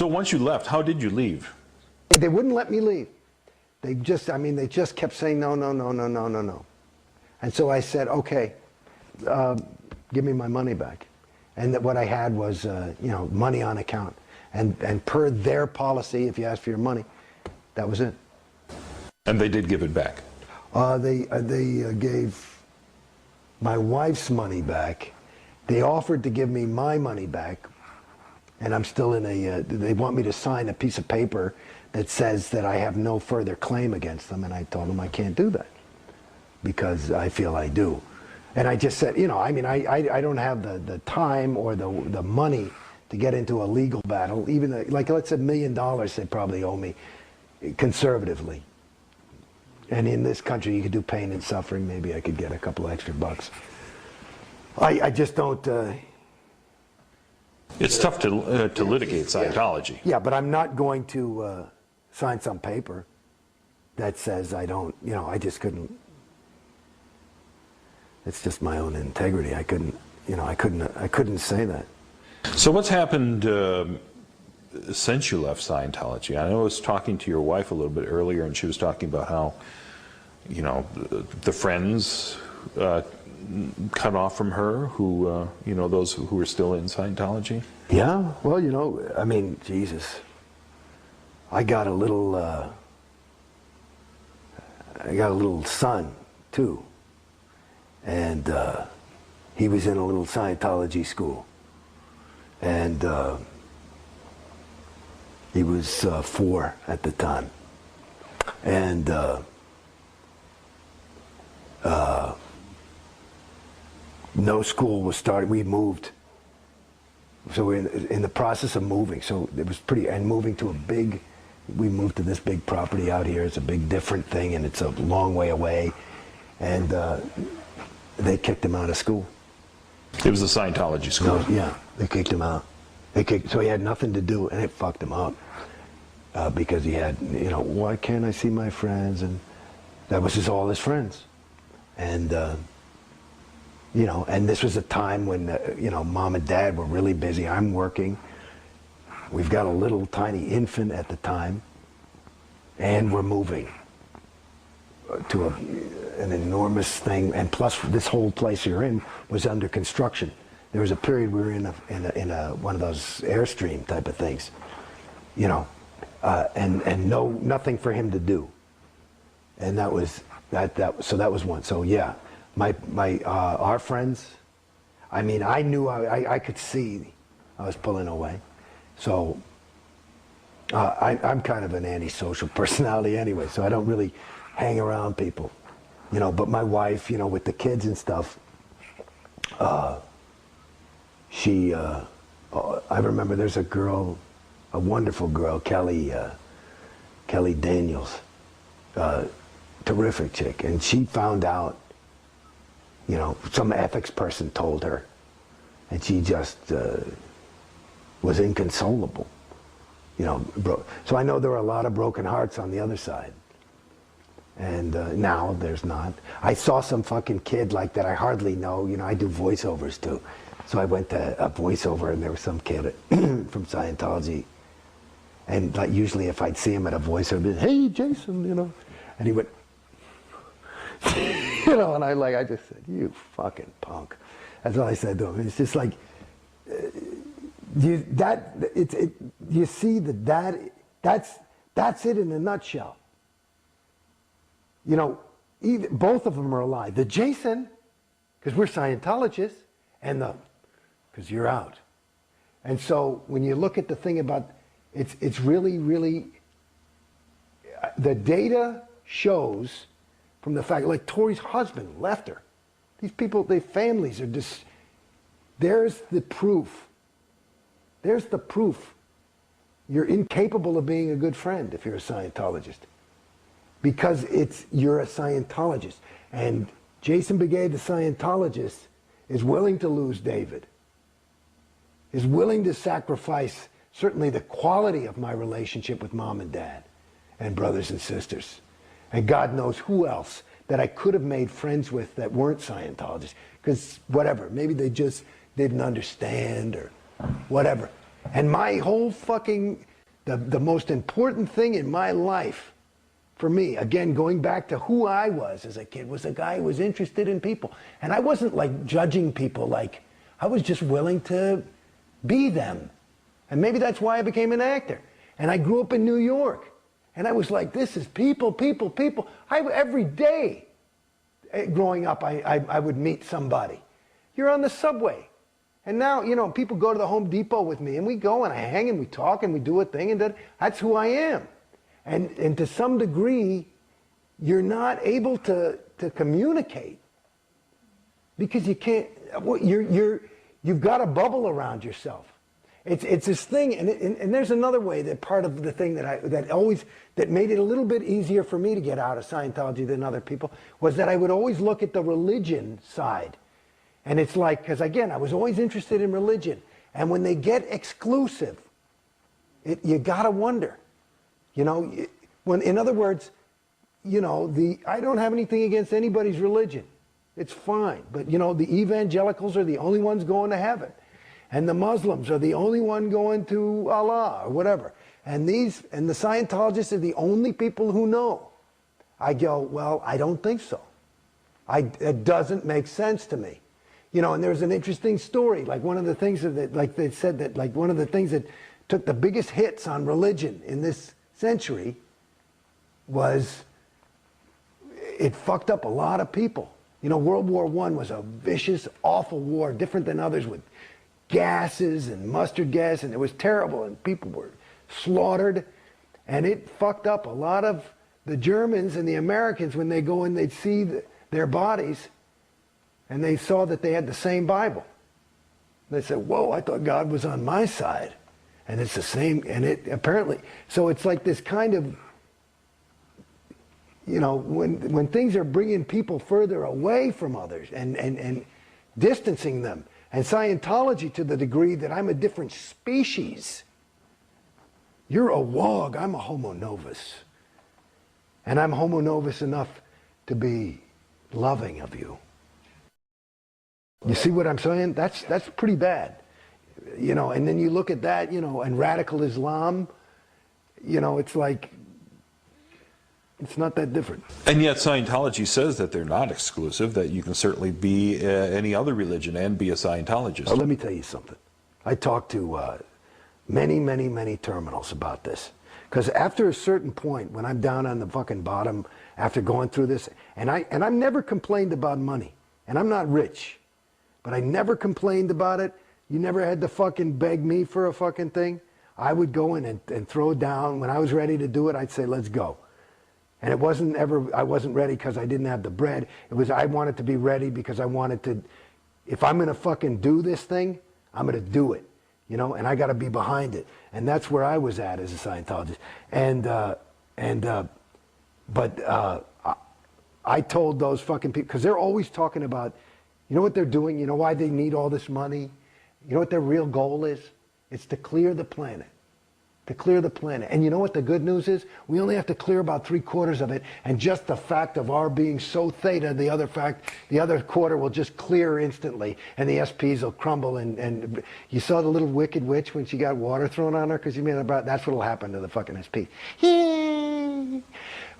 So once you left, how did you leave? They wouldn't let me leave. They just, I mean, they just kept saying no, no, no, no, no, no, no. And so I said, okay, give me my money back. And that what I had was, you know, money on account. And per their policy, if you ask for your money, that was it. And they did give it back? They gave my wife's money back. They offered to give me my money back. And I'm still in a, they want me to sign a piece of paper that says that I have no further claim against them. And I told them I can't do that because I feel I do. And I just said, you know, I mean, I don't have the time or the money to get into a legal battle. Even like, let's say $1 million they probably owe me conservatively. And in this country, you could do pain and suffering. Maybe I could get a couple extra bucks. I just don't... It's tough to litigate Scientology. Yeah, but I'm not going to sign some paper that says I don't, you know, I just couldn't. It's just my own integrity. I couldn't, you know, I couldn't say that. So what's happened since you left Scientology? I know I was talking to your wife a little bit earlier, and she was talking about how, you know, the friends cut off from her who, you know, those who were still in Scientology? Yeah, well, you know, I mean, Jesus, I got a little son, too. And he was in a little Scientology school. And he was 4 at the time. And no school was started. We moved. So we're in the process of moving. So it was pretty, and moving to a big, we moved to this big property out here. It's a big different thing, and it's a long way away. And they kicked him out of school. It was a Scientology school? No, yeah, they kicked him out. So he had nothing to do, and it fucked him up. Because he had, you know, why can't I see my friends? And that was all his friends. And, you know, and this was a time when, you know, Mom and Dad were really busy. I'm working. We've got a little tiny infant at the time. And we're moving to an enormous thing. And plus, this whole place you're in was under construction. There was a period we were in one of those Airstream type of things, you know, and nothing for him to do. And that was, so that was one. So yeah. Our friends, I mean, I knew I could see I was pulling away. So I'm kind of an antisocial personality anyway, so I don't really hang around people, you know. But my wife, you know, with the kids and stuff, she, I remember there's a girl, a wonderful girl, Kelly Daniels, terrific chick, and she found out. You know, some ethics person told her, and she just was inconsolable. You know, so I know there are a lot of broken hearts on the other side. And now there's not. I saw some fucking kid like that I hardly know. You know, I do voiceovers too. So I went to a voiceover, and there was some kid from Scientology. And like usually if I'd see him at a voiceover, I'd be, hey, Jason, you know. And he went, you know, and I just said, you fucking punk. That's all I said to him. It's just like, you see that's it in a nutshell. You know, both of them are alive. The Jason, because we're Scientologists, and because you're out. And so when you look at the thing about, it's really, really, the data shows from the fact, like Tory's husband left her. These people, their families are just, there's the proof. There's the proof. You're incapable of being a good friend if you're a Scientologist. Because you're a Scientologist. And Jason Beghe, the Scientologist, is willing to lose David. Is willing to sacrifice certainly the quality of my relationship with Mom and Dad and brothers and sisters. And God knows who else that I could have made friends with that weren't Scientologists. Because whatever, maybe they just didn't understand or whatever. And my whole fucking the most important thing in my life, for me, again, going back to who I was as a kid, was a guy who was interested in people. And I wasn't like judging people, like, I was just willing to be them. And maybe that's why I became an actor. And I grew up in New York. And I was like, this is people, people, people. Every day growing up, I would meet somebody. You're on the subway. And now, you know, people go to the Home Depot with me, and we go and I hang and we talk and we do a thing, and that's who I am. And to some degree, you're not able to communicate because you can't, you've got a bubble around yourself. It's this thing, and there's another way that part of the thing that made it a little bit easier for me to get out of Scientology than other people was that I would always look at the religion side. And it's like, because again, I was always interested in religion. And when they get exclusive, you gotta wonder, you know, in other words, you know, I don't have anything against anybody's religion. It's fine. But, you know, the evangelicals are the only ones going to heaven. And the Muslims are the only one going to Allah or whatever. And the Scientologists are the only people who know. I go, well, I don't think so. It doesn't make sense to me. You know, and there's an interesting story. Like one of the things that, like they said that, like one of the things that took the biggest hits on religion in this century was it fucked up a lot of people. You know, World War I was a vicious, awful war, different than others, with gases and mustard gas, and it was terrible, and people were slaughtered, and it fucked up a lot of the Germans and the Americans when they go and they'd see their bodies, and they saw that they had the same Bible. They said, whoa, I thought God was on my side. And it's the same, and it apparently, so it's like this kind of, you know, when things are bringing people further away from others and distancing them, and Scientology to the degree that I'm a different species. You're a wog, I'm a homo novus. And I'm homo novus enough to be loving of you. You see what I'm saying? That's pretty bad. You know, and then you look at that, you know, and radical Islam, you know, it's like, it's not that different. And yet Scientology says that they're not exclusive, that you can certainly be any other religion and be a Scientologist. Well, let me tell you something. I talked to many terminals about this. Because after a certain point, when I'm down on the fucking bottom, after going through this, and I've never complained about money, and I'm not rich, but I never complained about it. You never had to fucking beg me for a fucking thing. I would go in and throw down. When I was ready to do it, I'd say, let's go. And it wasn't ever, I wasn't ready because I didn't have the bread. It was, I wanted to be ready because I wanted to, if I'm going to fucking do this thing, I'm going to do it, you know, and I got to be behind it. And that's where I was at as a Scientologist. I told those fucking people, because they're always talking about, you know what they're doing? You know why they need all this money? You know what their real goal is? It's to clear the planet. To clear the planet. And you know what the good news is? We only have to clear about 3/4 of it, and just the fact of our being so theta, the other quarter will just clear instantly, and the SPs will crumble. And you saw the little wicked witch when she got water thrown on her because you made about, that's what'll happen to the fucking SP.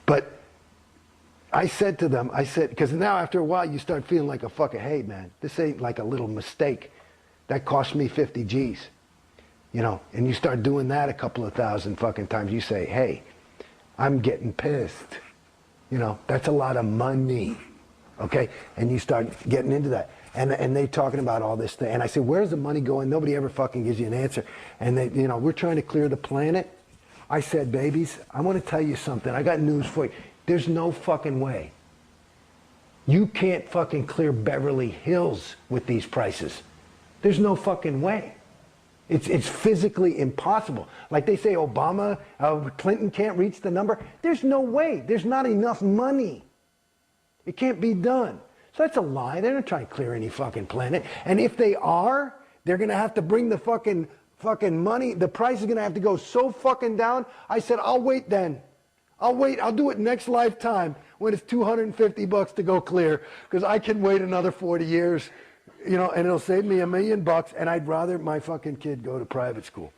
But I said to them, I said, because now after a while you start feeling like a fucking, hey man, this ain't like a little mistake. That cost me 50 G's. You know, and you start doing that a couple of thousand fucking times. You say, hey, I'm getting pissed. You know, that's a lot of money. Okay? And you start getting into that. And they talking about all this thing. And I say, where's the money going? Nobody ever fucking gives you an answer. And they, you know, we're trying to clear the planet. I said, babies, I want to tell you something. I got news for you. There's no fucking way. You can't fucking clear Beverly Hills with these prices. There's no fucking way. It's physically impossible. Like they say Obama, Clinton can't reach the number. There's no way. There's not enough money. It can't be done. So that's a lie. They're not trying to clear any fucking planet. And if they are, they're going to have to bring the fucking money. The price is going to have to go so fucking down. I said, I'll wait then. I'll wait. I'll do it next lifetime when it's $250 to go clear, because I can wait another 40 years. You know, and it'll save me $1 million, and I'd rather my fucking kid go to private school.